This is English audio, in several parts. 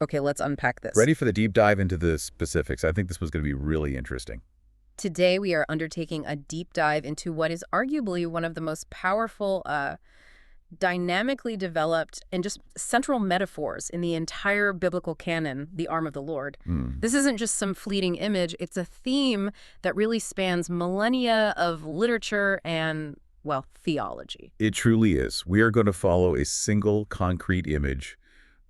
Okay, let's unpack this. Ready for the deep dive into the specifics? I think this was going to be really interesting. Today, we are undertaking a deep dive into what is arguably one of the most powerful, dynamically developed, and just central metaphors in the entire biblical canon, the arm of the Lord. This isn't just some fleeting image. It's a theme that really spans millennia of literature and, well, theology. It truly is. We are going to follow a single concrete image,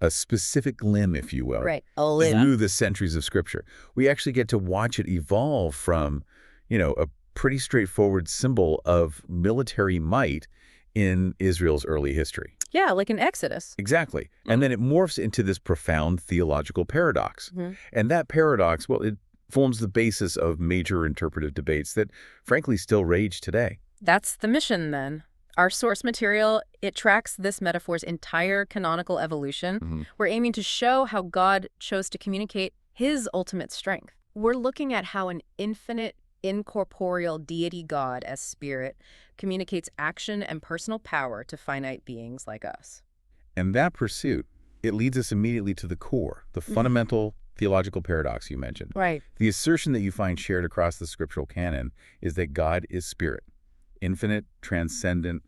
a specific limb, if you will, Right, a limb. through the centuries of Scripture. We actually get to watch it evolve from, a pretty straightforward symbol of military might in Israel's early history. Yeah, like in Exodus. Exactly. And then it morphs into this profound theological paradox. And that paradox, well, it forms the basis of major interpretive debates that, frankly, still rage today. That's the mission, then. Our source material, it tracks this metaphor's entire canonical evolution. We're aiming to show how God chose to communicate his ultimate strength. We're looking at how an infinite, incorporeal deity God as spirit communicates action and personal power to finite beings like us. And that pursuit, it leads us immediately to the core, the fundamental theological paradox you mentioned. Right. The assertion that you find shared across the scriptural canon is that God is spirit, infinite, transcendent,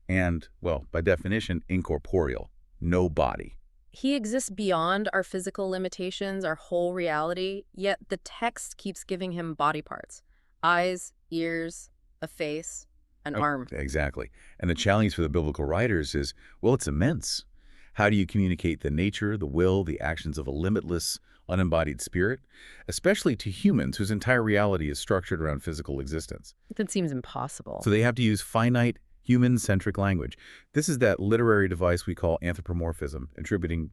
and, well, by definition, incorporeal, no body. He exists beyond our physical limitations, our whole reality, yet the text keeps giving him body parts. Eyes, ears, a face, an arm. Exactly. And the challenge for the biblical writers is, well, it's immense. How do you communicate the nature, the will, the actions of a limitless, unembodied spirit, especially to humans whose entire reality is structured around physical existence? That seems impossible. So they have to use finite, human-centric language. This is that literary device we call anthropomorphism, attributing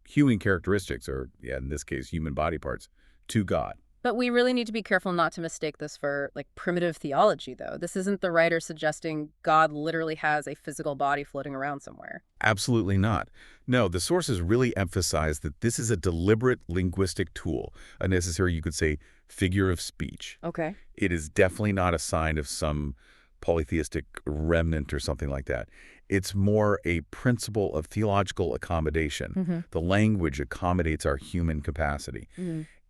human characteristics, or in this case, human body parts, to God. But we really need to be careful not to mistake this for, primitive theology, though. This isn't the writer suggesting God literally has a physical body floating around somewhere. Absolutely not. No, the sources really emphasize that this is a deliberate linguistic tool, a necessary, you could say, figure of speech. Okay. It is definitely not a sign of some polytheistic remnant or something like that. It's more a principle of theological accommodation. The language accommodates our human capacity.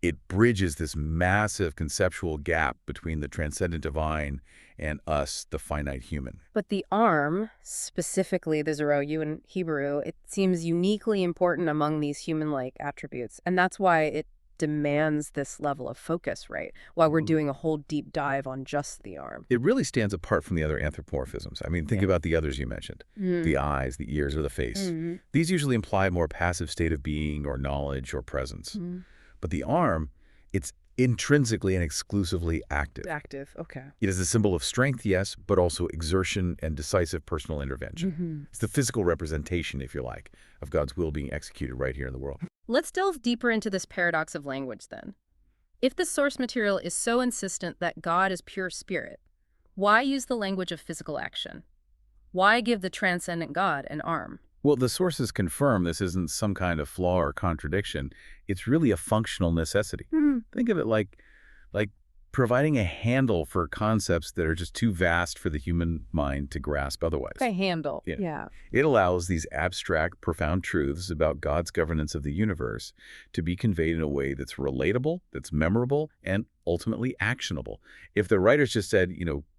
It bridges this massive conceptual gap between the transcendent divine and us, the finite human. But the arm, specifically the Zeroyu in Hebrew, it seems uniquely important among these human-like attributes. And that's why it demands this level of focus, right? Why we're doing a whole deep dive on just the arm. It really stands apart from the other anthropomorphisms. I mean, think about the others you mentioned. The eyes, the ears, or the face. These usually imply a more passive state of being or knowledge or presence. But the arm, it's intrinsically and exclusively active. Active, okay. It is a symbol of strength, yes, but also exertion and decisive personal intervention. It's the physical representation, if you like, of God's will being executed right here in the world. Let's delve deeper into this paradox of language, then. If the source material is so insistent that God is pure spirit, why use the language of physical action? Why give the transcendent God an arm? Well, the sources confirm this isn't some kind of flaw or contradiction. It's really a functional necessity. Think of it like providing a handle for concepts that are just too vast for the human mind to grasp otherwise. A handle, yeah. It allows these abstract, profound truths about God's governance of the universe to be conveyed in a way that's relatable, that's memorable, and ultimately actionable. If the writers just said,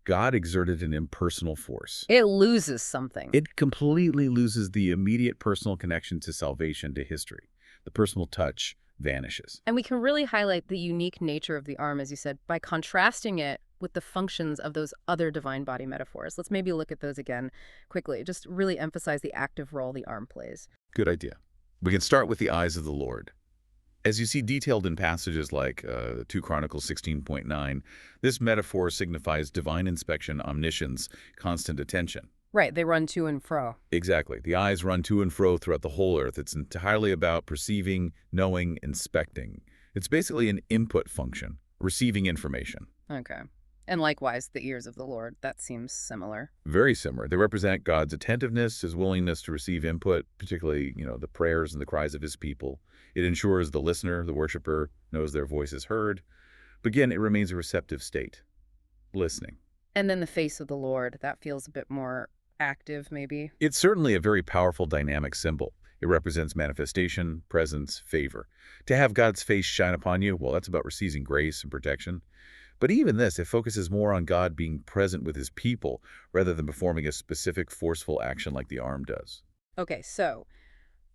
God exerted an impersonal force, it loses something. It completely loses the immediate personal connection to salvation, to history. The personal touch vanishes. And we can really highlight the unique nature of the arm, as you said, by contrasting it with the functions of those other divine body metaphors. Let's maybe look at those again quickly. Just really emphasize the active role the arm plays. Good idea. We can start with the eyes of the Lord. As you see detailed in passages like 2 Chronicles 16.9, this metaphor signifies divine inspection, omniscience, constant attention. Right, they run to and fro. Exactly. The eyes run to and fro throughout the whole earth. It's entirely about perceiving, knowing, inspecting. It's basically an input function, receiving information. Okay. And likewise, the ears of the Lord, that seems similar. Very similar. They represent God's attentiveness, his willingness to receive input, particularly, the prayers and the cries of his people. It ensures the listener, the worshiper, knows their voice is heard. But again, it remains a receptive state, listening. And then the face of the Lord, that feels a bit more active, maybe? It's certainly a very powerful dynamic symbol. It represents manifestation, presence, favor. To have God's face shine upon you, well, that's about receiving grace and protection. But even this, it focuses more on God being present with his people rather than performing a specific forceful action like the arm does. Okay, so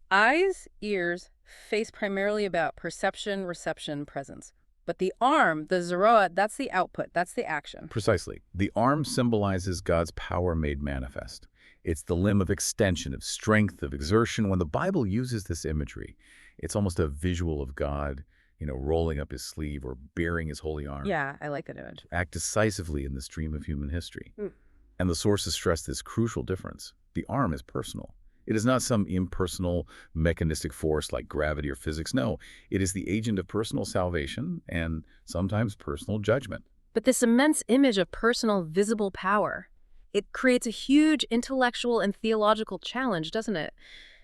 eyes, ears, face primarily about perception, reception, presence. But the arm, the zeroa, that's the output, that's the action. Precisely. The arm symbolizes God's power made manifest. It's the limb of extension, of strength, of exertion. When the Bible uses this imagery, it's almost a visual of God, rolling up his sleeve or baring his holy arm. Yeah, I like that image. Act decisively in the stream of human history. And the sources stress this crucial difference. The arm is personal. It is not some impersonal, mechanistic force like gravity or physics. No, it is the agent of personal salvation and sometimes personal judgment. But this immense image of personal, visible power, it creates a huge intellectual and theological challenge, doesn't it?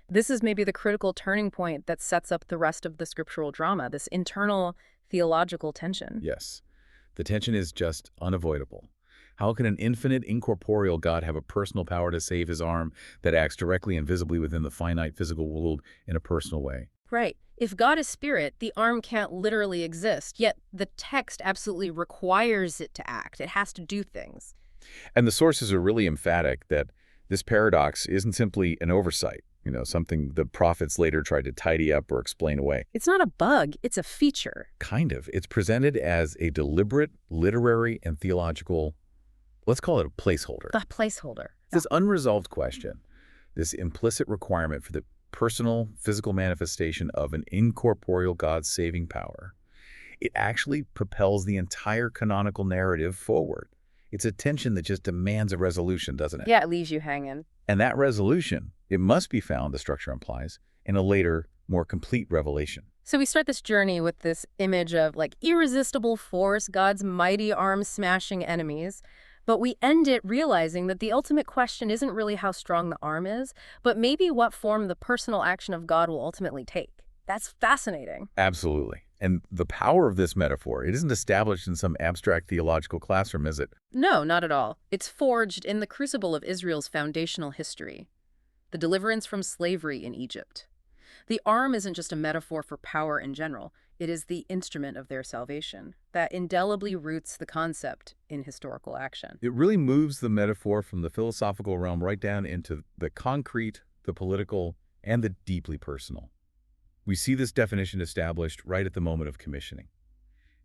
This is maybe the critical turning point that sets up the rest of the scriptural drama, this internal theological tension. Yes, the tension is just unavoidable. How can an infinite, incorporeal God have a personal power to save his arm that acts directly and visibly within the finite physical world in a personal way? Right. If God is spirit, the arm can't literally exist, yet the text absolutely requires it to act. It has to do things. And the sources are really emphatic that this paradox isn't simply an oversight, something the prophets later tried to tidy up or explain away. It's not a bug, it's a feature. Kind of. It's presented as a deliberate, literary, and theological, let's call it a placeholder. The placeholder. This unresolved question, this implicit requirement for the personal, physical manifestation of an incorporeal God's saving power, it actually propels the entire canonical narrative forward. It's a tension that just demands a resolution, doesn't it? Yeah, it leaves you hanging. And that resolution, it must be found, the structure implies, in a later, more complete revelation. So we start this journey with this image of irresistible force, God's mighty arm smashing enemies. But we end it realizing that the ultimate question isn't really how strong the arm is, but maybe what form the personal action of God will ultimately take. That's fascinating. Absolutely. And the power of this metaphor, it isn't established in some abstract theological classroom, is it? No, not at all. It's forged in the crucible of Israel's foundational history, the deliverance from slavery in Egypt. The arm isn't just a metaphor for power in general. It is the instrument of their salvation that indelibly roots the concept in historical action. It really moves the metaphor from the philosophical realm right down into the concrete, the political, and the deeply personal. We see this definition established right at the moment of commissioning.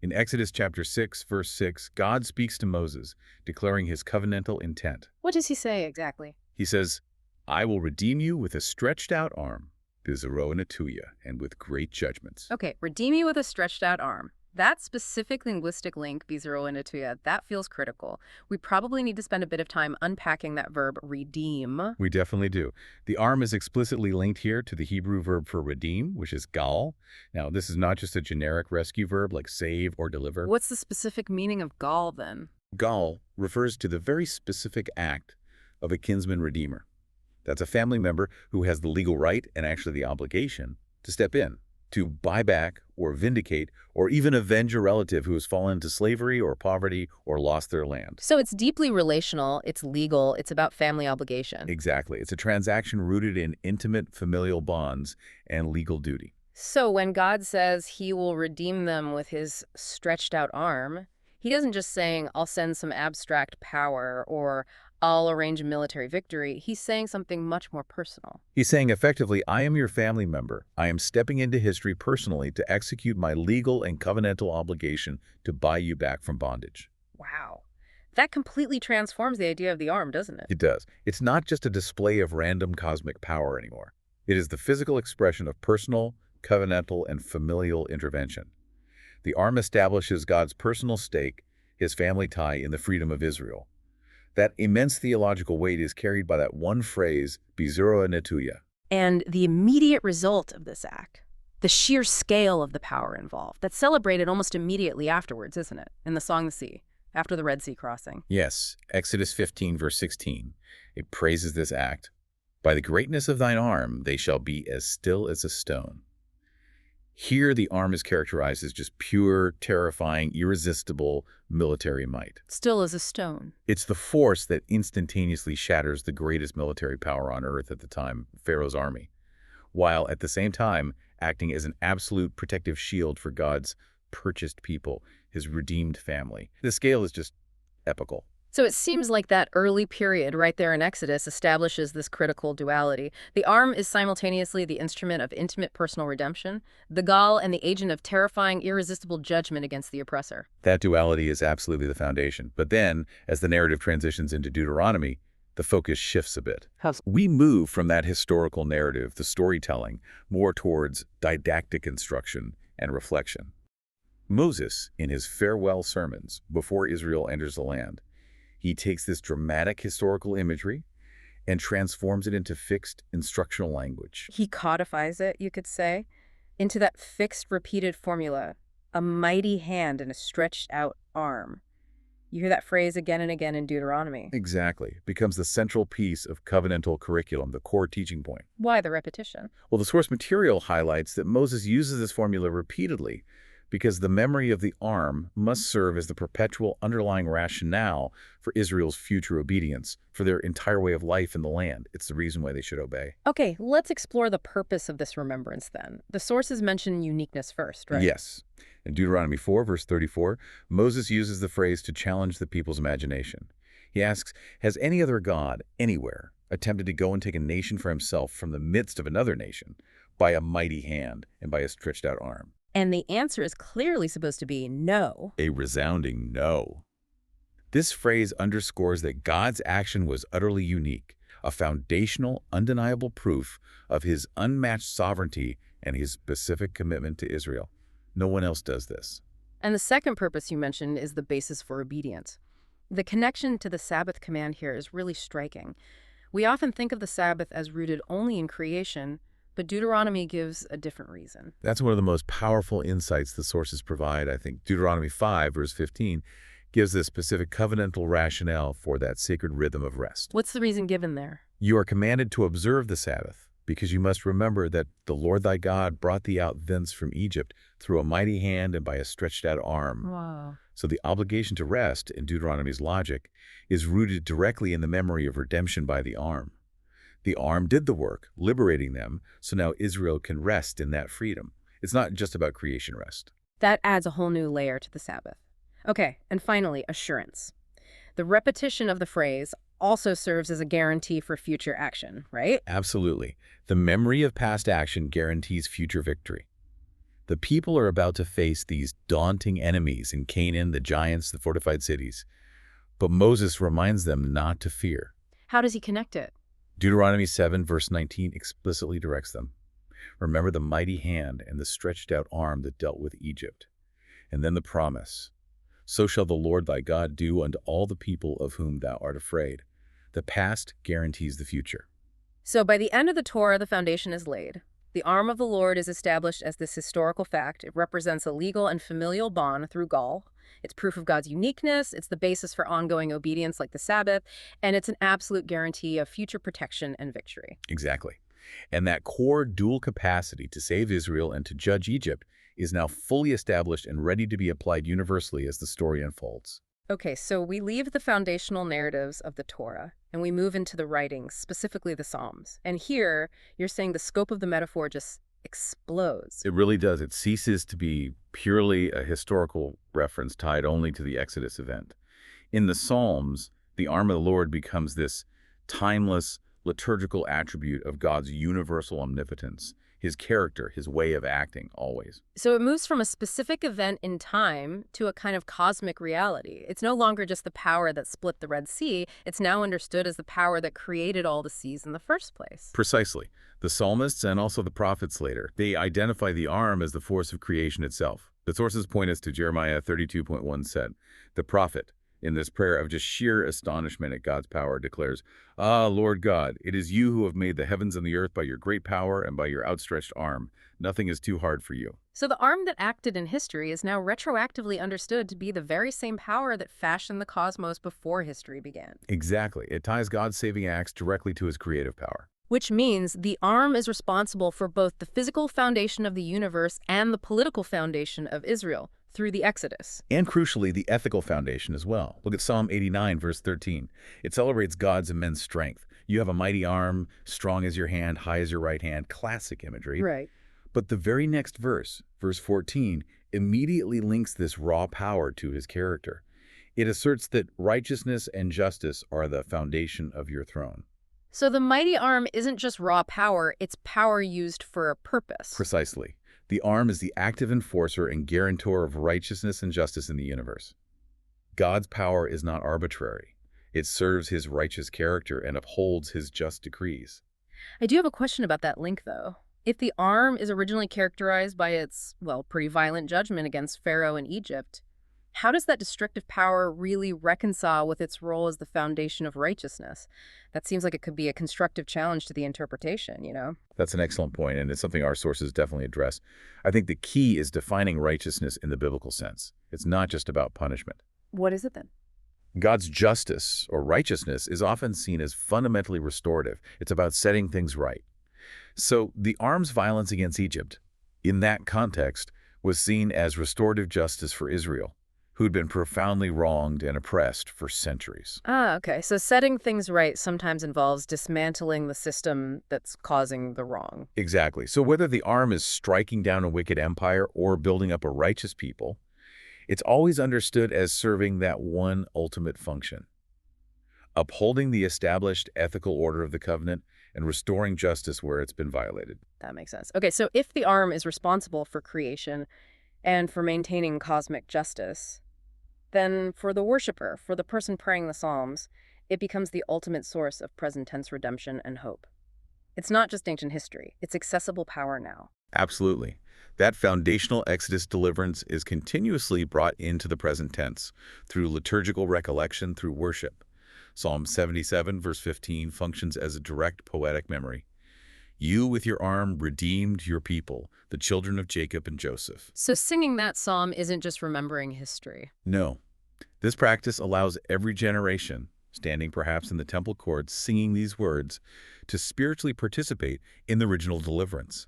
In Exodus chapter 6, verse 6, God speaks to Moses, declaring his covenantal intent. What does he say exactly? He says, I will redeem you with a stretched out arm, and with great judgments. Okay, redeem you with a stretched out arm. That specific linguistic link, bizero, that feels critical. We probably need to spend a bit of time unpacking that verb redeem. We definitely do. The arm is explicitly linked here to the Hebrew verb for redeem, which is gal. Now, this is not just a generic rescue verb like save or deliver. What's the specific meaning of gal, then? Gal refers to the very specific act of a kinsman redeemer. That's a family member who has the legal right and actually the obligation to step in, to buy back or vindicate or even avenge a relative who has fallen into slavery or poverty or lost their land. So it's deeply relational, it's legal, it's about family obligation. Exactly. It's a transaction rooted in intimate familial bonds and legal duty. So when God says he will redeem them with his stretched out arm, he doesn't just saying, I'll send some abstract power or I'll arrange a military victory. He's saying something much more personal. He's saying effectively, I am your family member. I am stepping into history personally to execute my legal and covenantal obligation to buy you back from bondage. Wow. That completely transforms the idea of the arm, doesn't it? It does. It's not just a display of random cosmic power anymore. It is the physical expression of personal, covenantal, and familial intervention. The arm establishes God's personal stake, his family tie in the freedom of Israel. That immense theological weight is carried by that one phrase, bizero netuya. And the immediate result of this act, the sheer scale of the power involved, that's celebrated almost immediately afterwards, isn't it? In the Song of the Sea, after the Red Sea crossing. Yes, Exodus 15, verse 16. It praises this act. By the greatness of thine arm, they shall be as still as a stone. Here, the arm is characterized as just pure, terrifying, irresistible military might. Still as a stone. It's the force that instantaneously shatters the greatest military power on earth at the time, Pharaoh's army. while at the same time acting as an absolute protective shield for God's purchased people, his redeemed family. The scale is just epical. So it seems like that early period right there in Exodus establishes this critical duality. The arm is simultaneously the instrument of intimate personal redemption, the gall and the agent of terrifying, irresistible judgment against the oppressor. That duality is absolutely the foundation. But then, as the narrative transitions into Deuteronomy, the focus shifts a bit. We move from that historical narrative, the storytelling, more towards didactic instruction and reflection. Moses, in his farewell sermons before Israel enters the land, he takes this dramatic historical imagery and transforms it into fixed instructional language. He codifies it, you could say, into that fixed, repeated formula, a mighty hand and a stretched out arm. You hear that phrase again and again in Deuteronomy. Exactly. Becomes the central piece of covenantal curriculum, the core teaching point. Why the repetition? Well, the source material highlights that Moses uses this formula repeatedly because the memory of the arm must serve as the perpetual underlying rationale for Israel's future obedience, for their entire way of life in the land. It's the reason why they should obey. Okay, let's explore the purpose of this remembrance then. The sources mention uniqueness first, right? Yes. In Deuteronomy 4, verse 34, Moses uses the phrase to challenge the people's imagination. He asks, has any other god, anywhere, attempted to go and take a nation for himself from the midst of another nation by a mighty hand and by a stretched out arm? And the answer is clearly supposed to be no. A resounding no. This phrase underscores that God's action was utterly unique, a foundational, undeniable proof of his unmatched sovereignty and his specific commitment to Israel. No one else does this. And the second purpose you mentioned is the basis for obedience. The connection to the Sabbath command here is really striking. We often think of the Sabbath as rooted only in creation, but Deuteronomy gives a different reason. That's one of the most powerful insights the sources provide. I think Deuteronomy 5, verse 15, gives a specific covenantal rationale for that sacred rhythm of rest. What's the reason given there? You are commanded to observe the Sabbath, because you must remember that the Lord thy God brought thee out thence from Egypt through a mighty hand and by a stretched out arm. Wow. So the obligation to rest, in Deuteronomy's logic, is rooted directly in the memory of redemption by the arm. The arm did the work, liberating them, so now Israel can rest in that freedom. It's not just about creation rest. That adds a whole new layer to the Sabbath. Okay, and finally, assurance. The repetition of the phrase also serves as a guarantee for future action, right? Absolutely. The memory of past action guarantees future victory. The people are about to face these daunting enemies in Canaan, the giants, the fortified cities. But Moses reminds them not to fear. How does he connect it? Deuteronomy 7, verse 19 explicitly directs them. Remember the mighty hand and the stretched out arm that dealt with Egypt. And then the promise. So shall the Lord thy God do unto all the people of whom thou art afraid. The past guarantees the future. So by the end of the Torah, the foundation is laid. The arm of the Lord is established as this historical fact. It represents a legal and familial bond through gall. It's proof of God's uniqueness, it's the basis for ongoing obedience like the Sabbath, and it's an absolute guarantee of future protection and victory. Exactly. And that core dual capacity to save Israel and to judge Egypt is now fully established and ready to be applied universally as the story unfolds. Okay, so we leave the foundational narratives of the Torah, and we move into the writings, specifically the Psalms. And here, you're saying the scope of the metaphor just explodes. It really does. It ceases to be purely a historical reference tied only to the Exodus event. In the Psalms, the arm of the Lord becomes this timeless, liturgical attribute of God's universal omnipotence, his character, his way of acting, always. So it moves from a specific event in time to a kind of cosmic reality. It's no longer just the power that split the Red Sea. It's now understood as the power that created all the seas in the first place. Precisely. The psalmists and also the prophets later, they identify the arm as the force of creation itself. The sources point us to Jeremiah 32.1 said, the prophet, in this prayer of just sheer astonishment at God's power, declares, Ah, Lord God, it is you who have made the heavens and the earth by your great power and by your outstretched arm. Nothing is too hard for you. So the arm that acted in history is now retroactively understood to be the very same power that fashioned the cosmos before history began. Exactly. It ties God's saving acts directly to his creative power. Which means the arm is responsible for both the physical foundation of the universe and the political foundation of Israel through the Exodus. And crucially, the ethical foundation as well. Look at Psalm 89, verse 13. It celebrates God's immense strength. You have a mighty arm, strong as your hand, high as your right hand, classic imagery. Right. But the very next verse, verse 14, immediately links this raw power to his character. It asserts that righteousness and justice are the foundation of your throne. So the mighty arm isn't just raw power, it's power used for a purpose. Precisely. The arm is the active enforcer and guarantor of righteousness and justice in the universe. God's power is not arbitrary. It serves his righteous character and upholds his just decrees. I do have a question about that link, though. If the arm is originally characterized by its, well, pretty violent judgment against Pharaoh in Egypt, how does that destructive power really reconcile with its role as the foundation of righteousness? That seems like it could be a constructive challenge to the interpretation, you know? That's an excellent point, and it's something our sources definitely address. I think the key is defining righteousness in the biblical sense. It's not just about punishment. What is it then? God's justice or righteousness is often seen as fundamentally restorative. It's about setting things right. So the arm's violence against Egypt, in that context, was seen as restorative justice for Israel, who'd been profoundly wronged and oppressed for centuries. Ah, okay. So setting things right sometimes involves dismantling the system that's causing the wrong. Exactly. So whether the arm is striking down a wicked empire or building up a righteous people, it's always understood as serving that one ultimate function: upholding the established ethical order of the covenant and restoring justice where it's been violated. That makes sense. Okay, so if the arm is responsible for creation and for maintaining cosmic justice, then for the worshiper, for the person praying the Psalms, it becomes the ultimate source of present tense redemption and hope. It's not just ancient history, it's accessible power now. Absolutely. That foundational Exodus deliverance is continuously brought into the present tense through liturgical recollection, through worship. Psalm 77, verse 15, functions as a direct poetic memory. You with your arm redeemed your people, the children of Jacob and Joseph. So singing that psalm isn't just remembering history. No. This practice allows every generation, standing perhaps in the temple courts singing these words, to spiritually participate in the original deliverance.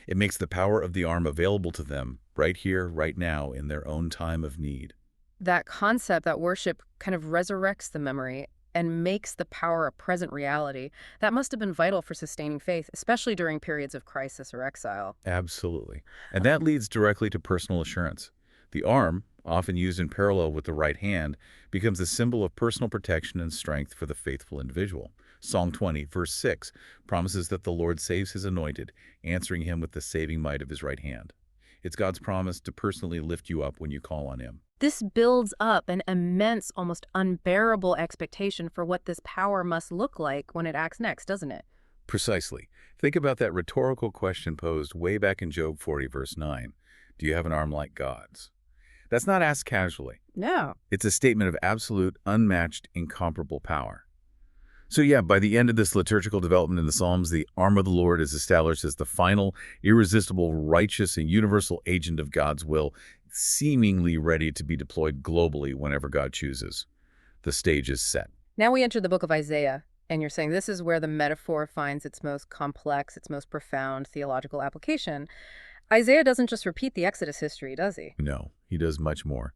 It makes the power of the arm available to them right here, right now, in their own time of need. That concept, that worship, kind of resurrects the memory and makes the power a present reality. That must have been vital for sustaining faith, especially during periods of crisis or exile. Absolutely. And that leads directly to personal assurance. The arm, often used in parallel with the right hand, becomes a symbol of personal protection and strength for the faithful individual. Psalm 20, verse 6, promises that the Lord saves his anointed, answering him with the saving might of his right hand. It's God's promise to personally lift you up when you call on him. This builds up an immense, almost unbearable expectation for what this power must look like when it acts next, doesn't it? Precisely. Think about that rhetorical question posed way back in Job 40, verse 9. Do you have an arm like God's? That's not asked casually. No. It's a statement of absolute, unmatched, incomparable power. So yeah, by the end of this liturgical development in the Psalms, the arm of the Lord is established as the final, irresistible, righteous, and universal agent of God's will, seemingly ready to be deployed globally whenever God chooses. The stage is set. Now we enter the book of Isaiah, and you're saying this is where the metaphor finds its most complex, its most profound theological application. Isaiah doesn't just repeat the Exodus history, does he? No, he does much more.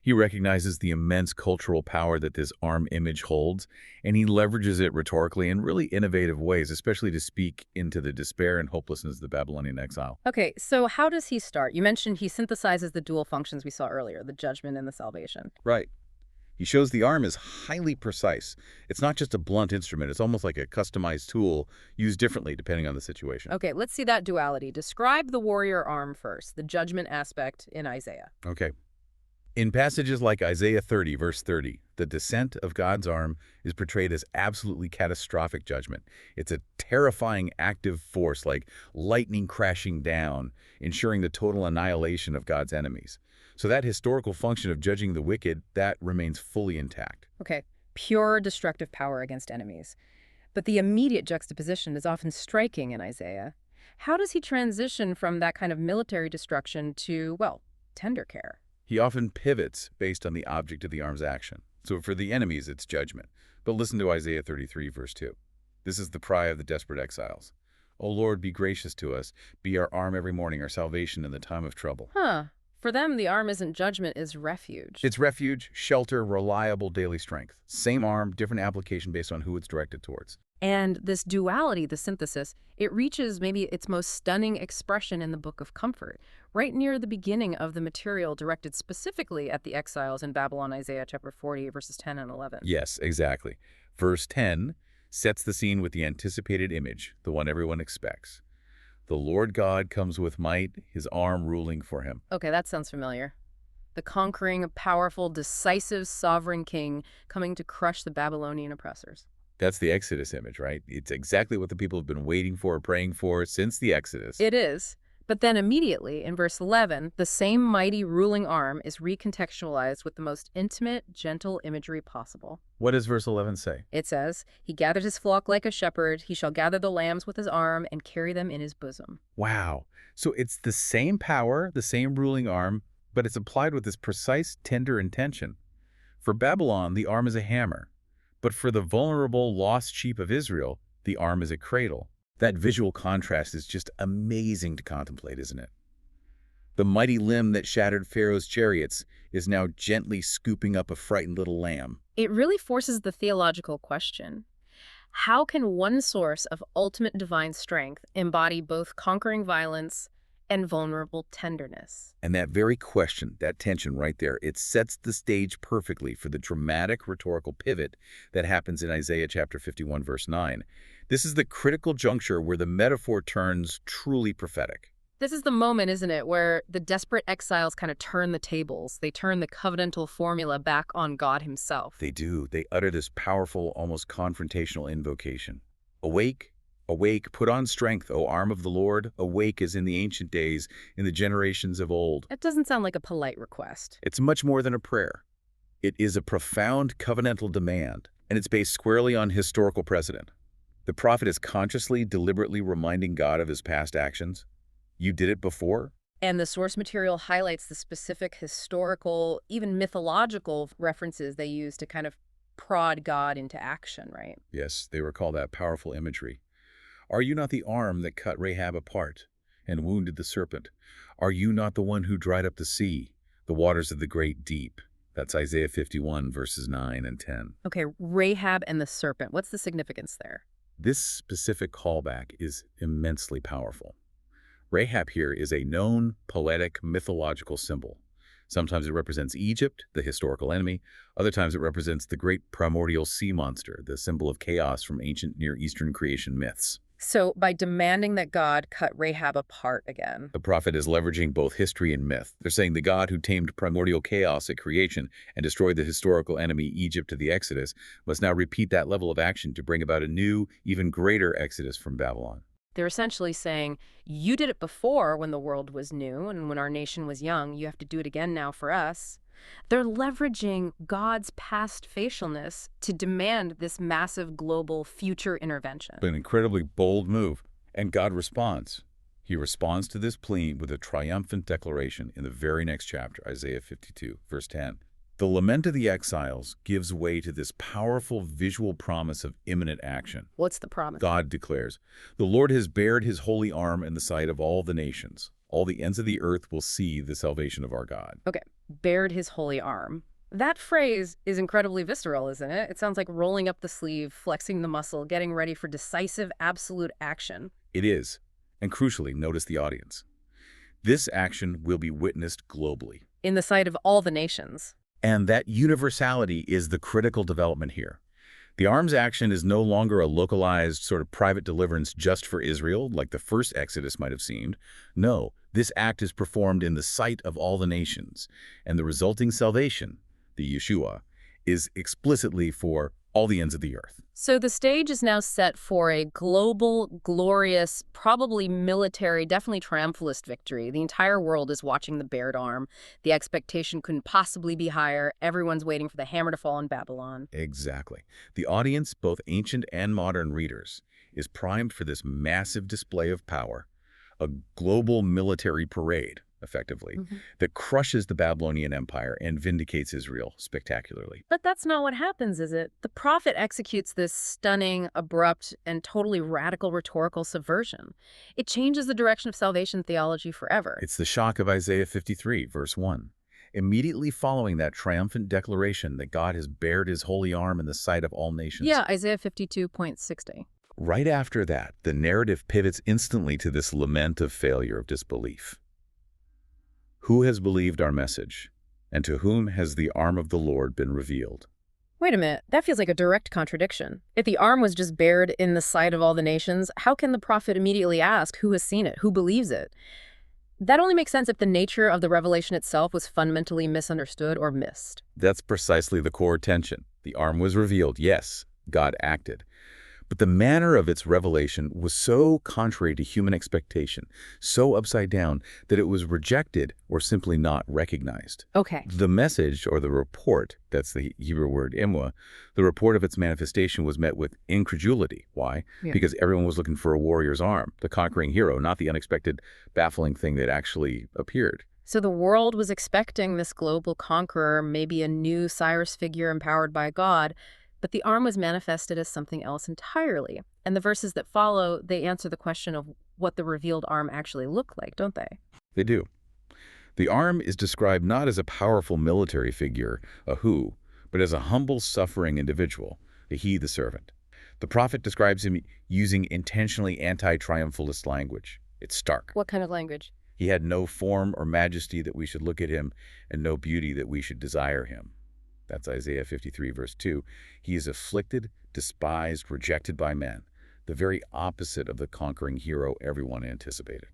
He recognizes the immense cultural power that this arm image holds, and he leverages it rhetorically in really innovative ways, especially to speak into the despair and hopelessness of the Babylonian exile. Okay, so how does he start? You mentioned he synthesizes the dual functions we saw earlier, the judgment and the salvation. Right. He shows the arm is highly precise. It's not just a blunt instrument. It's almost like a customized tool used differently depending on the situation. Okay, let's see that duality. Describe the warrior arm first, the judgment aspect in Isaiah. Okay. In passages like Isaiah 30, verse 30, the descent of God's arm is portrayed as absolutely catastrophic judgment. It's a terrifying active force like lightning crashing down, ensuring the total annihilation of God's enemies. So that historical function of judging the wicked, that remains fully intact. Okay, pure destructive power against enemies. But the immediate juxtaposition is often striking in Isaiah. How does he transition from that kind of military destruction to, well, tender care? He often pivots based on the object of the arm's action. So for the enemies, it's judgment. But listen to Isaiah 33, verse 2. This is the cry of the desperate exiles. O Lord, be gracious to us. Be our arm every morning, our salvation in the time of trouble. Huh. For them, the arm isn't judgment, it's refuge. It's refuge, shelter, reliable daily strength. Same arm, different application based on who it's directed towards. And this duality, the synthesis, it reaches maybe its most stunning expression in the Book of Comfort, right near the beginning of the material directed specifically at the exiles in Babylon, Isaiah chapter 40, verses 10 and 11. Yes, exactly. Verse 10 sets the scene with the anticipated image, the one everyone expects. The Lord God comes with might, his arm ruling for him. Okay, that sounds familiar. The conquering, powerful, decisive sovereign king coming to crush the Babylonian oppressors. That's the Exodus image, right? It's exactly what the people have been waiting for, praying for since the Exodus. It is. But then immediately, in verse 11, the same mighty ruling arm is recontextualized with the most intimate, gentle imagery possible. What does verse 11 say? It says, "He gathered his flock like a shepherd. He shall gather the lambs with his arm and carry them in his bosom." Wow. So it's the same power, the same ruling arm, but it's applied with this precise, tender intention. For Babylon, the arm is a hammer. But for the vulnerable, lost sheep of Israel, the arm is a cradle. That visual contrast is just amazing to contemplate, isn't it? The mighty limb that shattered Pharaoh's chariots is now gently scooping up a frightened little lamb. It really forces the theological question. How can one source of ultimate divine strength embody both conquering violence and vulnerable tenderness? And that very question, that tension right there, it sets the stage perfectly for the dramatic rhetorical pivot that happens in Isaiah chapter 51, verse 9. This is the critical juncture where the metaphor turns truly prophetic. This is the moment, isn't it, where the desperate exiles kind of turn the tables. They turn the covenantal formula back on God himself. They do. They utter this powerful, almost confrontational invocation. Awake, awake, put on strength, O arm of the Lord. Awake as in the ancient days, in the generations of old. That doesn't sound like a polite request. It's much more than a prayer. It is a profound covenantal demand, and it's based squarely on historical precedent. The prophet is consciously, deliberately reminding God of his past actions. You did it before? And the source material highlights the specific historical, even mythological references they use to kind of prod God into action, right? Yes, they recall that powerful imagery. Are you not the arm that cut Rahab apart and wounded the serpent? Are you not the one who dried up the sea, the waters of the great deep? That's Isaiah 51, verses 9 and 10. Okay, Rahab and the serpent. What's the significance there? This specific callback is immensely powerful. Rahab here is a known, poetic, mythological symbol. Sometimes it represents Egypt, the historical enemy. Other times it represents the great primordial sea monster, the symbol of chaos from ancient Near Eastern creation myths. So by demanding that God cut Rahab apart again. The prophet is leveraging both history and myth. They're saying the God who tamed primordial chaos at creation and destroyed the historical enemy Egypt to the Exodus must now repeat that level of action to bring about a new, even greater exodus from Babylon. They're essentially saying, you did it before when the world was new and when our nation was young. You have to do it again now for us. They're leveraging God's past facialness to demand this massive global future intervention. An incredibly bold move. And God responds. He responds to this plea with a triumphant declaration in the very next chapter, Isaiah 52, verse 10. The lament of the exiles gives way to this powerful visual promise of imminent action. What's the promise? God declares, "The Lord has bared his holy arm in the sight of all the nations. All the ends of the earth will see the salvation of our God." Okay, bared his holy arm. That phrase is incredibly visceral, isn't it? It sounds like rolling up the sleeve, flexing the muscle, getting ready for decisive, absolute action. It is. And crucially, notice the audience. This action will be witnessed globally. In the sight of all the nations. And that universality is the critical development here. The arms action is no longer a localized sort of private deliverance just for Israel, like the first Exodus might have seemed. No, this act is performed in the sight of all the nations, and the resulting salvation, the Yeshua, is explicitly for all the ends of the earth. So the stage is now set for a global, glorious, probably military, definitely triumphalist victory. The entire world is watching the bared arm. The expectation couldn't possibly be higher. Everyone's waiting for the hammer to fall on Babylon. Exactly. The audience, both ancient and modern readers, is primed for this massive display of power, a global military parade, effectively, that crushes the Babylonian Empire and vindicates Israel spectacularly. But that's not what happens, is it? The prophet executes this stunning, abrupt, and totally radical rhetorical subversion. It changes the direction of salvation theology forever. It's the shock of Isaiah 53, verse 1. Immediately following that triumphant declaration that God has bared his holy arm in the sight of all nations, Yeah, Isaiah 52.60. right after that, the narrative pivots instantly to this lament of failure of disbelief. Who has believed our message, and to whom has the arm of the Lord been revealed? Wait a minute, that feels like a direct contradiction. If the arm was just bared in the sight of all the nations, how can the prophet immediately ask who has seen it, who believes it? That only makes sense if the nature of the revelation itself was fundamentally misunderstood or missed. That's precisely the core tension. The arm was revealed, yes, God acted. But the manner of its revelation was so contrary to human expectation, so upside down, that it was rejected or simply not recognized. Okay. The message, or the report, that's the Hebrew word imwa, the report of its manifestation was met with incredulity. Why? Yeah. Because everyone was looking for a warrior's arm, the conquering hero, not the unexpected, baffling thing that actually appeared. So the world was expecting this global conqueror, maybe a new Cyrus figure empowered by God, but the arm was manifested as something else entirely. And the verses that follow, they answer the question of what the revealed arm actually looked like, don't they? They do. The arm is described not as a powerful military figure, a who, but as a humble, suffering individual, a he, the servant. The prophet describes him using intentionally anti-triumphalist language. It's stark. What kind of language? He had no form or majesty that we should look at him, and no beauty that we should desire him. That's Isaiah 53, verse 2. He is afflicted, despised, rejected by men, the very opposite of the conquering hero everyone anticipated.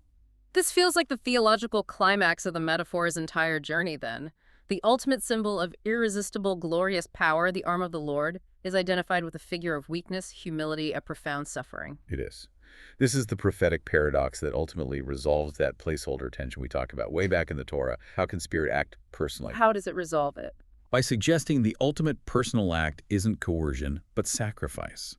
This feels like the theological climax of the metaphor's entire journey, then. The ultimate symbol of irresistible, glorious power, the arm of the Lord, is identified with a figure of weakness, humility, and profound suffering. It is. This is the prophetic paradox that ultimately resolves that placeholder tension we talked about way back in the Torah. How can spirit act personally? How does it resolve it? By suggesting the ultimate personal act isn't coercion, but sacrifice.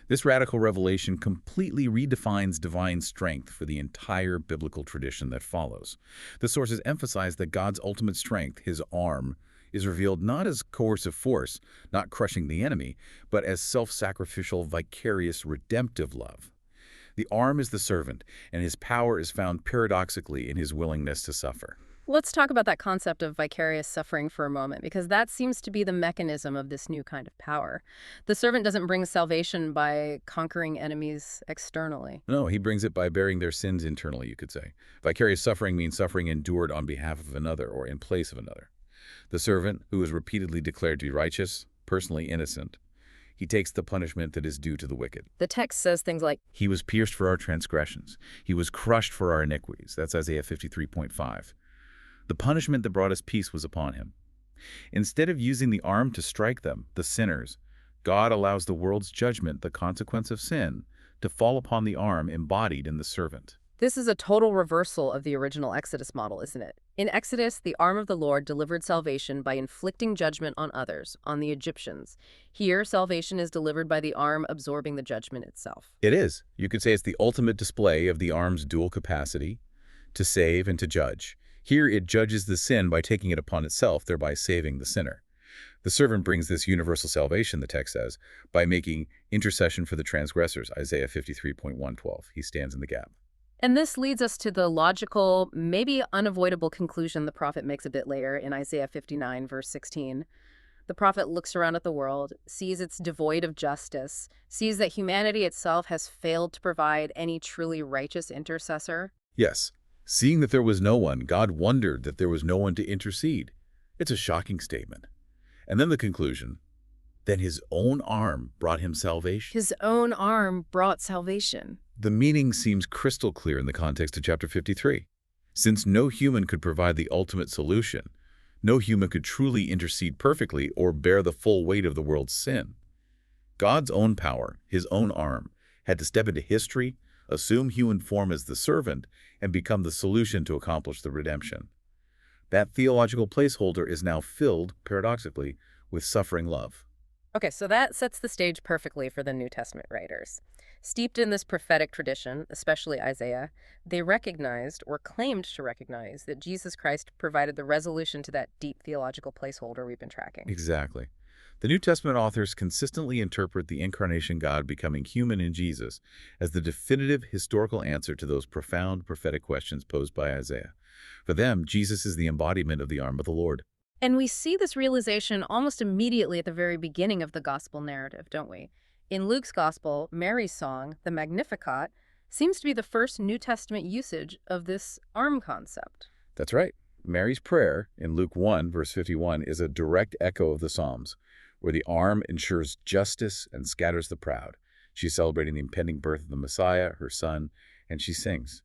This radical revelation completely redefines divine strength for the entire biblical tradition that follows. The sources emphasize that God's ultimate strength, his arm, is revealed not as coercive force, not crushing the enemy, but as self-sacrificial, vicarious, redemptive love. The arm is the servant, and his power is found paradoxically in his willingness to suffer. Let's talk about that concept of vicarious suffering for a moment, because that seems to be the mechanism of this new kind of power. The servant doesn't bring salvation by conquering enemies externally. No, he brings it by bearing their sins internally, you could say. Vicarious suffering means suffering endured on behalf of another or in place of another. The servant, who is repeatedly declared to be righteous, personally innocent, he takes the punishment that is due to the wicked. The text says things like, He was pierced for our transgressions. He was crushed for our iniquities. That's Isaiah 53.5. The punishment that brought us peace was upon him. Instead of using the arm to strike them, the sinners, God allows the world's judgment, the consequence of sin, to fall upon the arm embodied in the servant. this is a total reversal of the original Exodus model, isn't it? In Exodus, the arm of the Lord delivered salvation by inflicting judgment on others, on the Egyptians. Here, salvation is delivered by the arm absorbing the judgment itself. It is. You could say it's the ultimate display of the arm's dual capacity, to save and to judge. Here it judges the sin by taking it upon itself, thereby saving the sinner. The servant brings this universal salvation, the text says, by making intercession for the transgressors, Isaiah 53.112. He stands in the gap. And this leads us to the logical, maybe unavoidable conclusion the prophet makes a bit later in Isaiah 59, verse 16. The prophet looks around at the world, sees it's devoid of justice, sees that humanity itself has failed to provide any truly righteous intercessor. Yes, seeing that there was no one, God wondered that there was no one to intercede. It's a shocking statement. And then the conclusion, then his own arm brought him salvation. His own arm brought salvation. The meaning seems crystal clear in the context of chapter 53. Since no human could provide the ultimate solution, no human could truly intercede perfectly or bear the full weight of the world's sin. God's own power, his own arm, had to step into history, assume human form as the servant, and become the solution to accomplish the redemption. That theological placeholder is now filled, paradoxically, with suffering love. Okay, so that sets the stage perfectly for the New Testament writers. Steeped in this prophetic tradition, especially Isaiah, they recognized, or claimed to recognize, that Jesus Christ provided the resolution to that deep theological placeholder we've been tracking. Exactly. The New Testament authors consistently interpret the incarnation God becoming human in Jesus as the definitive historical answer to those profound prophetic questions posed by Isaiah. For them, Jesus is the embodiment of the arm of the Lord. And we see this realization almost immediately at the very beginning of the gospel narrative, don't we? In Luke's gospel, Mary's song, the Magnificat, seems to be the first New Testament usage of this arm concept. That's right. Mary's prayer in Luke 1, verse 51, is a direct echo of the Psalms, where the arm ensures justice and scatters the proud. She's celebrating the impending birth of the Messiah, her son, and she sings,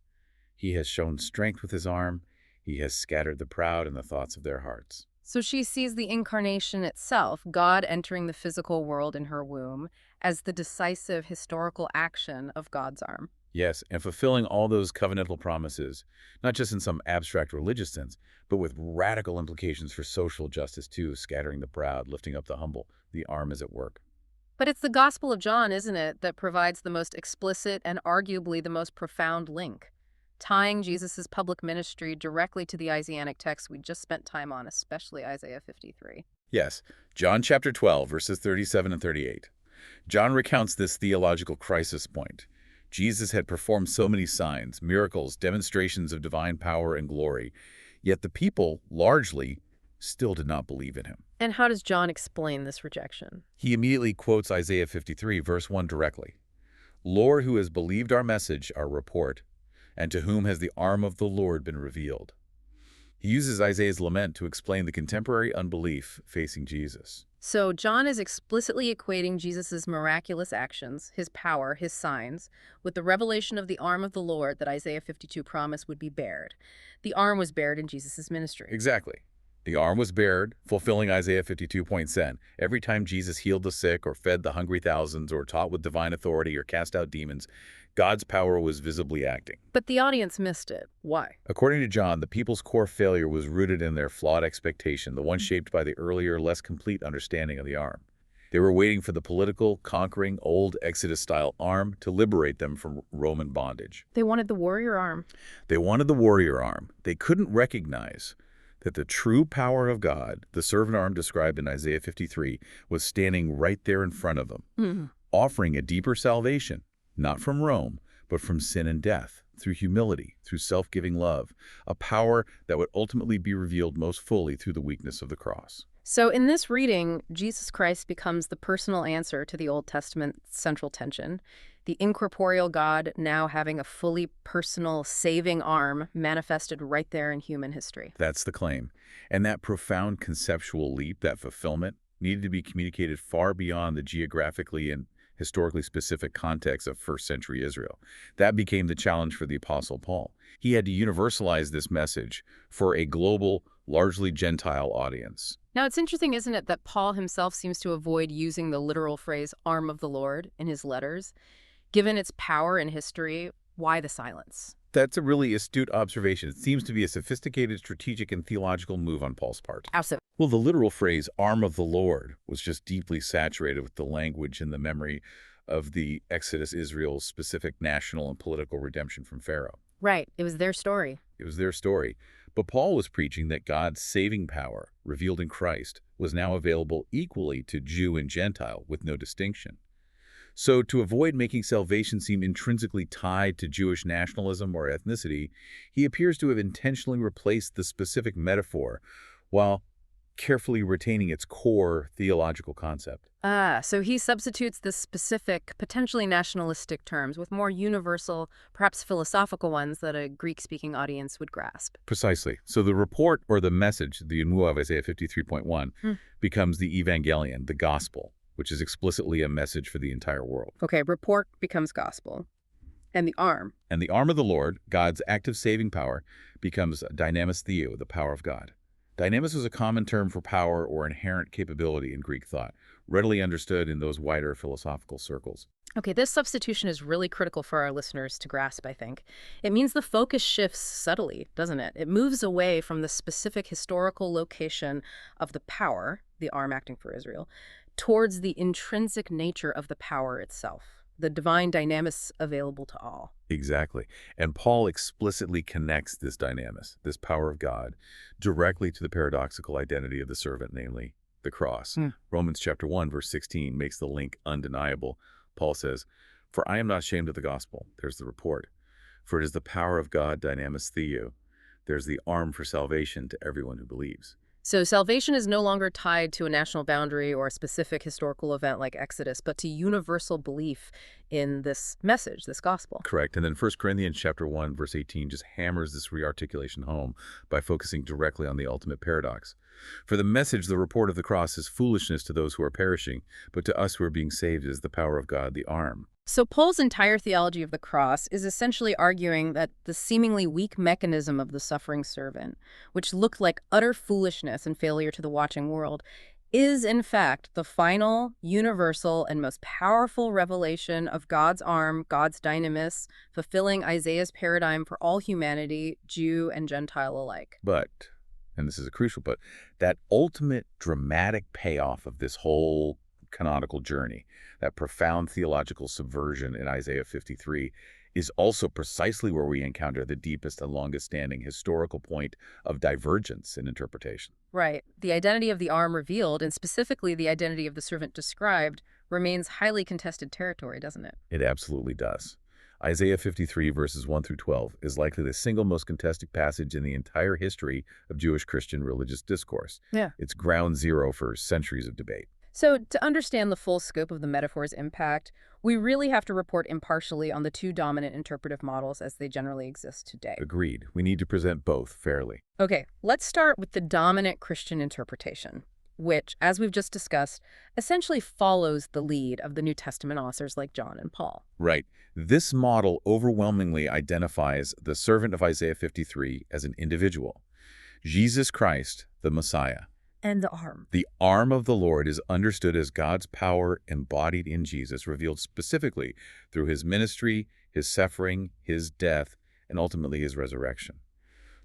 "He has shown strength with his arm. He has scattered the proud in the thoughts of their hearts." So she sees the incarnation itself, God entering the physical world in her womb, as the decisive historical action of God's arm. Yes, and fulfilling all those covenantal promises, not just in some abstract religious sense, but with radical implications for social justice too, scattering the proud, lifting up the humble. The arm is at work. But it's the Gospel of John, isn't it, that provides the most explicit and arguably the most profound link, tying Jesus' public ministry directly to the Isaianic text we just spent time on, especially Isaiah 53. Yes, John chapter 12, verses 37 and 38. John recounts this theological crisis point. Jesus had performed so many signs, miracles, demonstrations of divine power and glory, yet the people, largely, still did not believe in him. And how does John explain this rejection? He immediately quotes Isaiah 53, verse 1 directly. "Lord, who has believed our message, our report, and to whom has the arm of the Lord been revealed?" He uses Isaiah's lament to explain the contemporary unbelief facing Jesus. So John is explicitly equating Jesus' miraculous actions, his power, his signs, with the revelation of the arm of the Lord that Isaiah 52 promised would be bared. The arm was bared in Jesus' ministry. Exactly. The arm was bared, fulfilling Isaiah 52.7. Every time Jesus healed the sick or fed the hungry thousands or taught with divine authority or cast out demons, God's power was visibly acting. But the audience missed it. Why? According to John, the people's core failure was rooted in their flawed expectation, the one shaped by the earlier, less complete understanding of the arm. They were waiting for the political, conquering, old Exodus-style arm to liberate them from Roman bondage. They wanted the warrior arm. They wanted the warrior arm. They couldn't recognize that the true power of God, the servant arm described in Isaiah 53, was standing right there in front of them, offering a deeper salvation, not from Rome, but from sin and death, through humility, through self-giving love, a power that would ultimately be revealed most fully through the weakness of the cross. So in this reading, Jesus Christ becomes the personal answer to the Old Testament central tension, the incorporeal God now having a fully personal, saving arm manifested right there in human history. That's the claim. And that profound conceptual leap, that fulfillment, needed to be communicated far beyond the geographically and historically specific context of first-century Israel. That became the challenge for the Apostle Paul. He had to universalize this message for a global, largely Gentile audience. Now, it's interesting, isn't it, that Paul himself seems to avoid using the literal phrase arm of the Lord in his letters. Given its power in history, why the silence? That's a really astute observation. It seems to be a sophisticated strategic and theological move on Paul's part. How so? Well, the literal phrase, arm of the Lord, was just deeply saturated with the language and the memory of the Exodus, Israel's specific national and political redemption from Pharaoh. Right. It was their story. It was their story. But Paul was preaching that God's saving power, revealed in Christ, was now available equally to Jew and Gentile with no distinction. So to avoid making salvation seem intrinsically tied to Jewish nationalism or ethnicity, he appears to have intentionally replaced the specific metaphor while carefully retaining its core theological concept. So he substitutes the specific, potentially nationalistic terms with more universal, perhaps philosophical ones that a Greek-speaking audience would grasp. Precisely. So the report or the message, the Yemua of Isaiah 53.1, becomes the evangelion, the gospel, which is explicitly a message for the entire world. Okay, report becomes gospel. And the arm. And the arm of the Lord, God's active saving power, becomes dynamis theou, the power of God. Dynamis was a common term for power or inherent capability in Greek thought, readily understood in those wider philosophical circles. Okay, this substitution is really critical for our listeners to grasp, I think. It means the focus shifts subtly, doesn't it? It moves away from the specific historical location of the power, the arm acting for Israel, towards the intrinsic nature of the power itself, the divine dynamis available to all. Exactly. And Paul explicitly connects this dynamis, this power of God, directly to the paradoxical identity of the servant, namely the cross. Romans chapter 1, verse 16 makes the link undeniable. Paul says, "For I am not ashamed of the gospel," there's the report, "for it is the power of God, dynamis theou, There's the arm for salvation to everyone who believes. So salvation is no longer tied to a national boundary or a specific historical event like Exodus, but to universal belief in this message, this gospel. Correct. And then 1 Corinthians chapter 1, verse 18 just hammers this rearticulation home by focusing directly on the ultimate paradox. For the message, the report of the cross, is foolishness to those who are perishing, but to us who are being saved is the power of God, the arm. So Paul's entire theology of the cross is essentially arguing that the seemingly weak mechanism of the suffering servant, which looked like utter foolishness and failure to the watching world, is in fact the final, universal, and most powerful revelation of God's arm, God's dynamis, fulfilling Isaiah's paradigm for all humanity, Jew and Gentile alike. But, and this is a crucial but, that ultimate dramatic payoff of this whole canonical journey, that profound theological subversion in Isaiah 53, is also precisely where we encounter the deepest and longest-standing historical point of divergence in interpretation. Right. The identity of the arm revealed, and specifically the identity of the servant described, remains highly contested territory, doesn't it? It absolutely does. Isaiah 53, verses 1 through 12, is likely the single most contested passage in the entire history of Jewish Christian religious discourse. Yeah. It's ground zero for centuries of debate. So to understand the full scope of the metaphor's impact, we really have to report impartially on the two dominant interpretive models as they generally exist today. Agreed. We need to present both fairly. Okay, let's start with the dominant Christian interpretation, which, as we've just discussed, essentially follows the lead of the New Testament authors like John and Paul. Right. This model overwhelmingly identifies the servant of Isaiah 53 as an individual. Jesus Christ, the Messiah. And the arm. The arm of the Lord is understood as God's power embodied in Jesus, revealed specifically through his ministry, his suffering, his death, and ultimately his resurrection.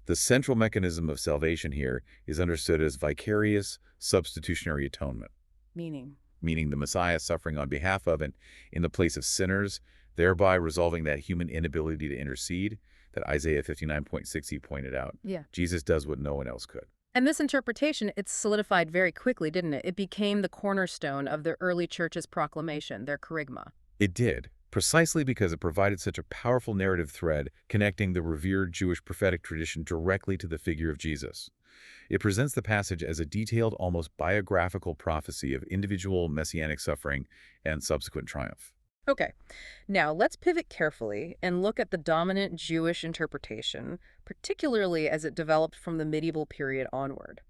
The central mechanism of salvation here is understood as vicarious substitutionary atonement. Meaning the Messiah suffering on behalf of and in the place of sinners, thereby resolving that human inability to intercede that Isaiah 59.60 pointed out. Yeah. Jesus does what no one else could. And this interpretation, it's solidified very quickly, didn't it? It became the cornerstone of the early church's proclamation, their kerygma. It did, precisely because it provided such a powerful narrative thread connecting the revered Jewish prophetic tradition directly to the figure of Jesus. It presents the passage as a detailed, almost biographical prophecy of individual messianic suffering and subsequent triumph. Okay, now let's pivot carefully and look at the dominant Jewish interpretation, particularly as it developed from the medieval period onward.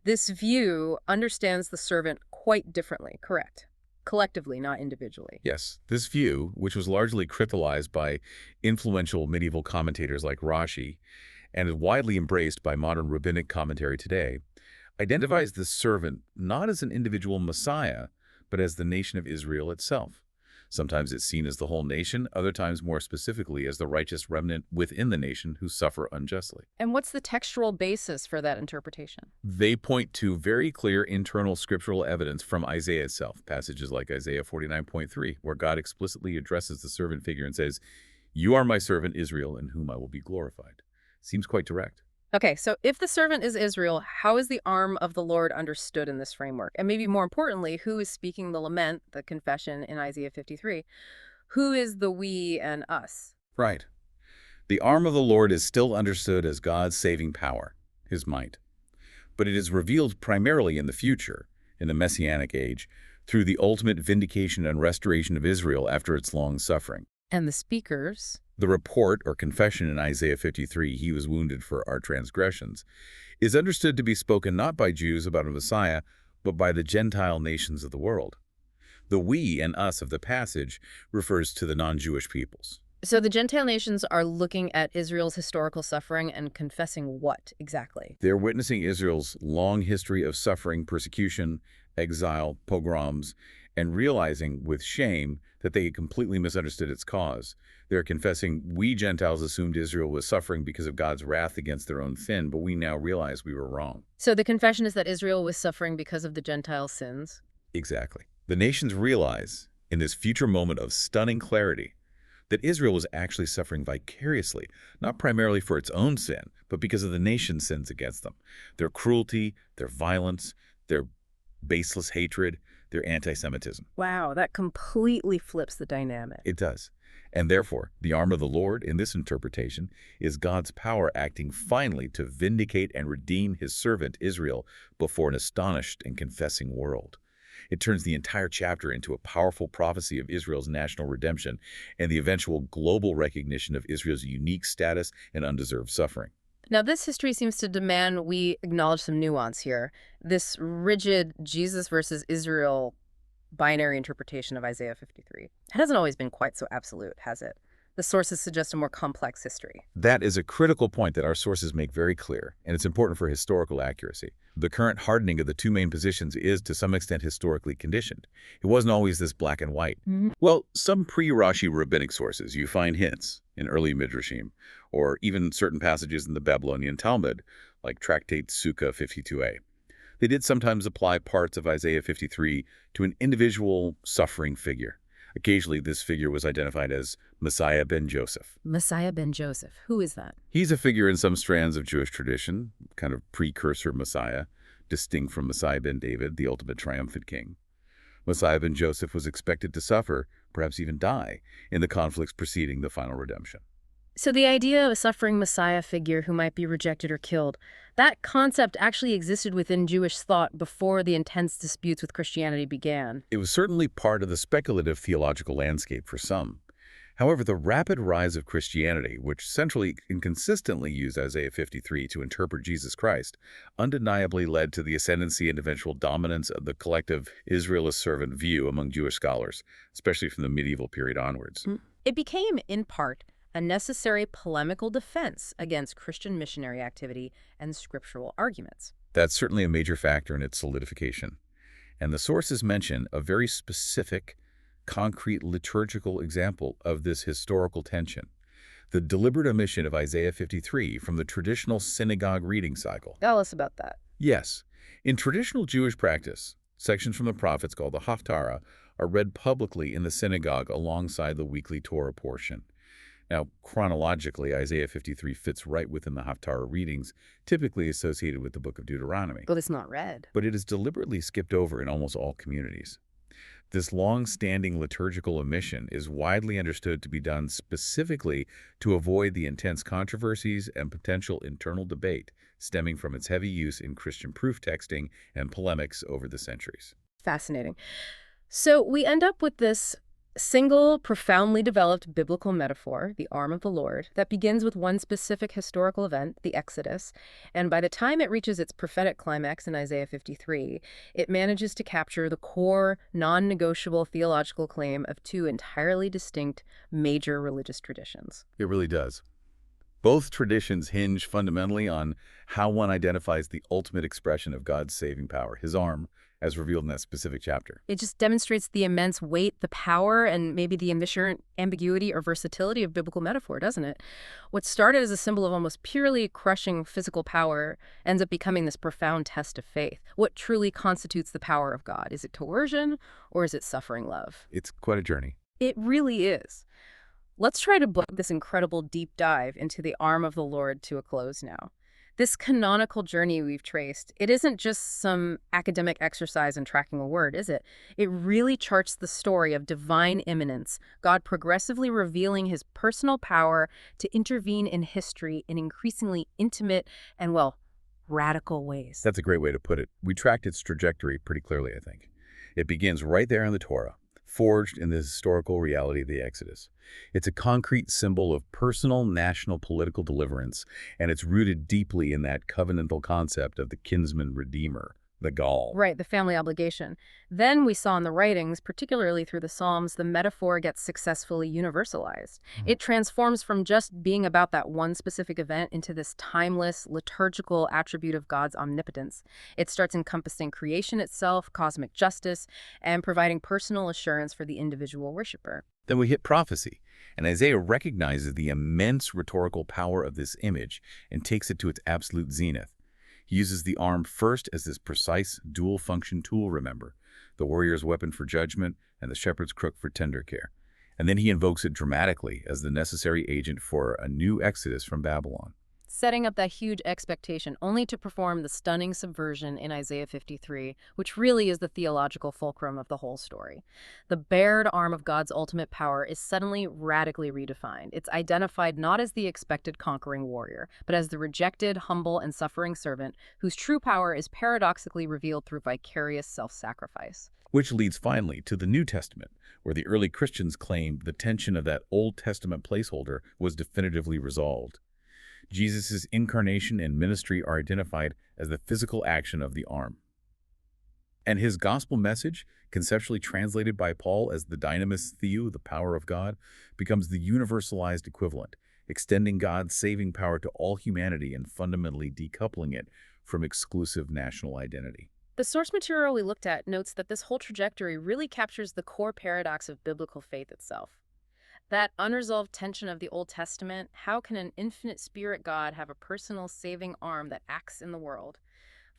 This view understands the servant quite differently, correct? Collectively, not individually. Yes, this view, which was largely crystallized by influential medieval commentators like Rashi and is widely embraced by modern rabbinic commentary today, identifies the servant not as an individual Messiah, but as the nation of Israel itself. Sometimes it's seen as the whole nation, other times more specifically as the righteous remnant within the nation who suffer unjustly. And what's the textual basis for that interpretation? They point to very clear internal scriptural evidence from Isaiah itself, passages like Isaiah 49.3, where God explicitly addresses the servant figure and says, "You are my servant Israel, in whom I will be glorified." Seems quite direct. Okay, so if the servant is Israel, how is the arm of the Lord understood in this framework? And maybe more importantly, who is speaking the lament, the confession in Isaiah 53? Who is the we and us? Right. The arm of the Lord is still understood as God's saving power, his might. But it is revealed primarily in the future, in the Messianic age, through the ultimate vindication and restoration of Israel after its long suffering. And the speakers? The report or confession in Isaiah 53, "He was wounded for our transgressions," is understood to be spoken not by Jews about a Messiah, but by the Gentile nations of the world. The we and us of the passage refers to the non-Jewish peoples. So the Gentile nations are looking at Israel's historical suffering and confessing what exactly? They're witnessing Israel's long history of suffering, persecution, exile, pogroms, and realizing with shame that they had completely misunderstood its cause. They're confessing, "We Gentiles assumed Israel was suffering because of God's wrath against their own sin, but we now realize we were wrong." So the confession is that Israel was suffering because of the Gentile sins? Exactly. The nations realize, in this future moment of stunning clarity, that Israel was actually suffering vicariously, not primarily for its own sin, but because of the nation's sins against them. Their cruelty, their violence, their baseless hatred, their anti-Semitism. Wow, that completely flips the dynamic. It does. And therefore, the arm of the Lord, in this interpretation, is God's power acting finally to vindicate and redeem his servant Israel before an astonished and confessing world. It turns the entire chapter into a powerful prophecy of Israel's national redemption and the eventual global recognition of Israel's unique status and undeserved suffering. Now, this history seems to demand we acknowledge some nuance here. This rigid Jesus versus Israel binary interpretation of Isaiah 53. It hasn't always been quite so absolute, has it? The sources suggest a more complex history. That is a critical point that our sources make very clear, and it's important for historical accuracy. The current hardening of the two main positions is, to some extent, historically conditioned. It wasn't always this black and white. Well, some pre-Rashi rabbinic sources, you find hints in early Midrashim, or even certain passages in the Babylonian Talmud, like Tractate Sukkah 52a. They did sometimes apply parts of Isaiah 53 to an individual suffering figure. Occasionally, this figure was identified as Messiah ben Joseph. Messiah ben Joseph. Who is that? He's a figure in some strands of Jewish tradition, kind of precursor Messiah, distinct from Messiah ben David, the ultimate triumphant king. Messiah ben Joseph was expected to suffer, perhaps even die, in the conflicts preceding the final redemption. So the idea of a suffering Messiah figure who might be rejected or killed, that concept actually existed within Jewish thought before the intense disputes with Christianity began. It was certainly part of the speculative theological landscape for some. However, the rapid rise of Christianity, which centrally and consistently used Isaiah 53 to interpret Jesus Christ, undeniably led to the ascendancy and eventual dominance of the collective Israel as servant view among Jewish scholars, especially from the medieval period onwards. It became, in part, a necessary polemical defense against Christian missionary activity and scriptural arguments. That's certainly a major factor in its solidification. And the sources mention a very specific, concrete liturgical example of this historical tension: the deliberate omission of Isaiah 53 from the traditional synagogue reading cycle. Tell us about that. Yes, in traditional Jewish practice, sections from the prophets called the Haftarah are read publicly in the synagogue alongside the weekly Torah portion. Now, chronologically, Isaiah 53 fits right within the Haftarah readings, typically associated with the book of Deuteronomy. But it's not read. But it is deliberately skipped over in almost all communities. This long-standing liturgical omission is widely understood to be done specifically to avoid the intense controversies and potential internal debate stemming from its heavy use in Christian proof texting and polemics over the centuries. Fascinating. So we end up with this single, profoundly developed biblical metaphor, the arm of the Lord, that begins with one specific historical event, the Exodus, and by the time it reaches its prophetic climax in Isaiah 53, it manages to capture the core, non-negotiable theological claim of two entirely distinct major religious traditions. It really does. Both traditions hinge fundamentally on how one identifies the ultimate expression of God's saving power, his arm, as revealed in that specific chapter. It just demonstrates the immense weight, the power, and maybe the inherent ambiguity or versatility of biblical metaphor, doesn't it? What started as a symbol of almost purely crushing physical power ends up becoming this profound test of faith. What truly constitutes the power of God? Is it coercion or is it suffering love? It's quite a journey. It really is. Let's try to bring this incredible deep dive into the arm of the Lord to a close now. This canonical journey we've traced, it isn't just some academic exercise in tracking a word, is it? It really charts the story of divine immanence, God progressively revealing his personal power to intervene in history in increasingly intimate and, well, radical ways. That's a great way to put it. We tracked its trajectory pretty clearly, I think. It begins right there in the Torah, forged in the historical reality of the Exodus. It's a concrete symbol of personal, national, political deliverance, and it's rooted deeply in that covenantal concept of the kinsman redeemer, the Gaul. Right, the family obligation. Then we saw in the writings, particularly through the Psalms, the metaphor gets successfully universalized. It transforms from just being about that one specific event into this timeless, liturgical attribute of God's omnipotence. It starts encompassing creation itself, cosmic justice, and providing personal assurance for the individual worshiper. Then we hit prophecy, and Isaiah recognizes the immense rhetorical power of this image and takes it to its absolute zenith. He uses the arm first as this precise dual-function tool, remember, the warrior's weapon for judgment and the shepherd's crook for tender care. And then he invokes it dramatically as the necessary agent for a new exodus from Babylon. setting up that huge expectation only to perform the stunning subversion in Isaiah 53, which really is the theological fulcrum of the whole story. The bared arm of God's ultimate power is suddenly radically redefined. It's identified not as the expected conquering warrior, but as the rejected, humble, and suffering servant whose true power is paradoxically revealed through vicarious self-sacrifice. Which leads finally to the New Testament, where the early Christians claimed the tension of that Old Testament placeholder was definitively resolved. Jesus' incarnation and ministry are identified as the physical action of the arm. And his gospel message, conceptually translated by Paul as the dynamis theou, the power of God, becomes the universalized equivalent, extending God's saving power to all humanity and fundamentally decoupling it from exclusive national identity. The source material we looked at notes that this whole trajectory really captures the core paradox of biblical faith itself. That unresolved tension of the Old Testament, how can an infinite spirit God have a personal saving arm that acts in the world,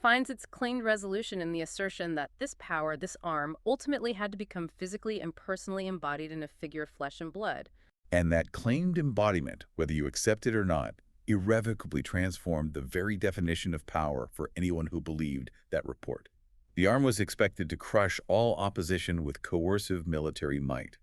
finds its claimed resolution in the assertion that this power, this arm, ultimately had to become physically and personally embodied in a figure of flesh and blood. And that claimed embodiment, whether you accept it or not, irrevocably transformed the very definition of power for anyone who believed that report. The arm was expected to crush all opposition with coercive military might.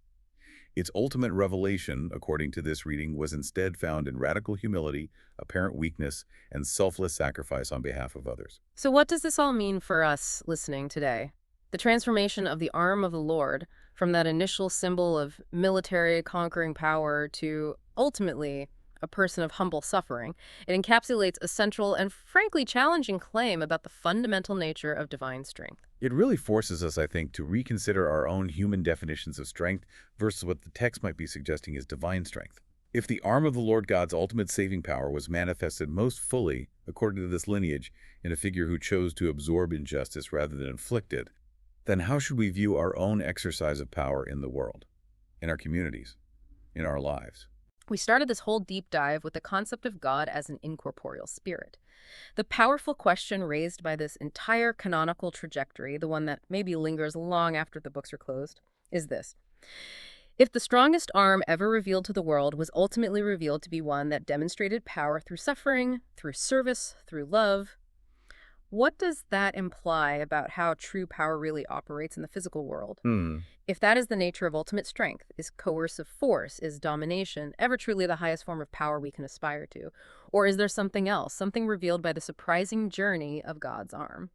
Its ultimate revelation, according to this reading, was instead found in radical humility, apparent weakness, and selfless sacrifice on behalf of others. So what does this all mean for us listening today? The transformation of the arm of the Lord from that initial symbol of military conquering power to ultimately a person of humble suffering, it encapsulates a central and frankly challenging claim about the fundamental nature of divine strength. It really forces us, I think, to reconsider our own human definitions of strength versus what the text might be suggesting is divine strength. If the arm of the Lord God's ultimate saving power was manifested most fully, according to this lineage, in a figure who chose to absorb injustice rather than inflict it, then how should we view our own exercise of power in the world, in our communities, in our lives? We started this whole deep dive with the concept of God as an incorporeal spirit. The powerful question raised by this entire canonical trajectory, the one that maybe lingers long after the books are closed, is this. If the strongest arm ever revealed to the world was ultimately revealed to be one that demonstrated power through suffering, through service, through love, what does that imply about how true power really operates in the physical world? If that is the nature of ultimate strength, is coercive force, is domination ever truly the highest form of power we can aspire to? Or is there something else, something revealed by the surprising journey of God's arm?